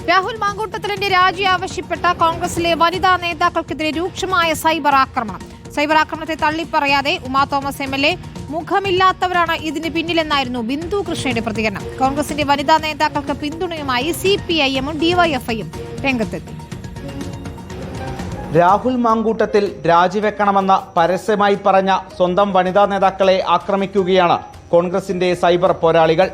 രാഹുൽ മാങ്കൂട്ടത്തിലിന്റെ രാജി ആവശ്യപ്പെട്ട കോൺഗ്രസിലെ വനിതാ നേതാക്കൾക്കെതിരെ രൂക്ഷമായ സൈബർ ആക്രമണം. സൈബർ ആക്രമണത്തെ തള്ളിപ്പറയാതെ ഉമാ തോമസ് എം.എൽ.എ മുഖമില്ലാത്തവരാണ് ഇതിന് പിന്നിലെന്നായിരുന്നു ബിന്ദു കൃഷ്ണയുടെ പ്രതികരണം. കോൺഗ്രസിന്റെ വനിതാ നേതാക്കൾക്ക് പിന്തുണയുമായി CPIM-ഉം DYFI-യും രംഗത്തെത്തി. രാഹുൽ മാങ്കൂട്ടത്തിൽ രാജിവെക്കണമെന്ന് പരസ്യമായി പറഞ്ഞ സ്വന്തം വനിതാ നേതാക്കളെ ആക്രമിക്കുകയാണ് കോൺഗ്രസിന്റെ സൈബർ പോരാളികൾ.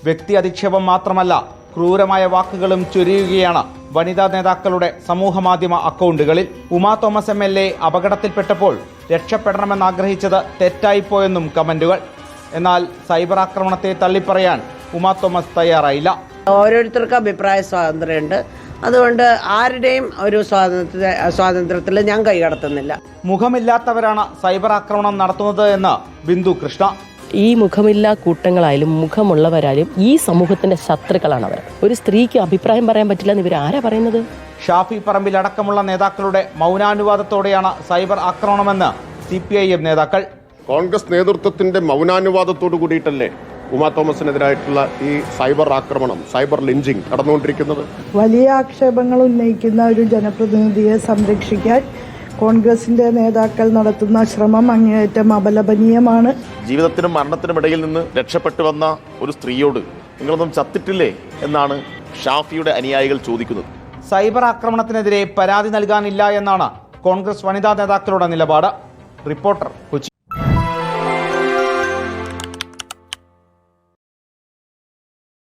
വ്യക്തി അധിക്ഷേപം മാത്രമല്ല, ക്രൂരമായ വാക്കുകളും ചൊരിയുകയാണ് വനിതാ നേതാക്കളുടെ സമൂഹമാധ്യമ അക്കൗണ്ടുകളിൽ. ഉമാ തോമസ് എം.എൽ.എ അപകടത്തിൽപ്പെട്ടപ്പോൾ രക്ഷപ്പെടണമെന്നാഗ്രഹിച്ചത് തെറ്റായിപ്പോയെന്നും കമന്റുകൾ. എന്നാൽ സൈബർ ആക്രമണത്തെ തള്ളിപ്പറയാൻ ഉമാ തോമസ് തയ്യാറായില്ല. ഓരോരുത്തർക്കും അഭിപ്രായ സ്വാതന്ത്ര്യമുണ്ട്. അതുകൊണ്ട് ആരുടെയും ഒരു സ്വാതന്ത്ര്യത്തിൽ ഞാൻ കൈകടത്തുന്നില്ല. മുഖമില്ലാത്തവരാണ് സൈബർ ആക്രമണം നടത്തുന്നത് എന്ന് ബിന്ദു കൃഷ്ണ. ഈ മുഖമില്ലാ കൂട്ടങ്ങളായാലും മുഖമുള്ളവരായാലും ഈ സമൂഹത്തിന്റെ ശത്രുക്കളാണ് അവർ. ഒരു സ്ത്രീക്ക് അഭിപ്രായം പറയാൻ പറ്റില്ല എന്ന് ഇവരാരാ പറയുന്നത്? ഷാഫി പറമ്പിൽ അടക്കമുള്ള നേതാക്കളുടെ മൗനാനുവാദത്തോടെയാണ് സൈബർ ആക്രമണമെന്ന് CPIM നേതാക്കൾ. കോൺഗ്രസ് നേതൃത്വത്തിന്റെ മൗനാനുവാദത്തോടു കൂടിയിട്ടല്ലേ ഉമാ തോമസിനെതിരായിട്ടുള്ള ഈ സൈബർ ആക്രമണം, സൈബർ ലിഞ്ചിങ് നടന്നുകൊണ്ടിരിക്കുന്നത്? വലിയ ആക്ഷേപങ്ങൾ ഉന്നയിക്കുന്ന ഒരു ജനപ്രതിനിധിയെ സംരക്ഷിക്കാൻ കോൺഗ്രസിന്റെ നേതാക്കൾ നടത്തുന്ന ശ്രമം അങ്ങേയറ്റം അപലപനീയമാണ്. ജീവിതത്തിനും മരണത്തിനും ഇടയിൽ നിന്ന് രക്ഷപ്പെട്ടു വന്ന ഒരു സ്ത്രീയോട് നിങ്ങളൊന്നും ചത്തിട്ടില്ലേ എന്നാണ് ഷാഫിയുടെ അനുയായികൾ ചോദിക്കുന്നത്. സൈബർ ആക്രമണത്തിനെതിരെ പരാതി നൽകാനില്ല എന്നാണ് കോൺഗ്രസ് വനിതാ നേതാക്കളുടെ നിലപാട്. റിപ്പോർട്ടർ, കൊച്ചി.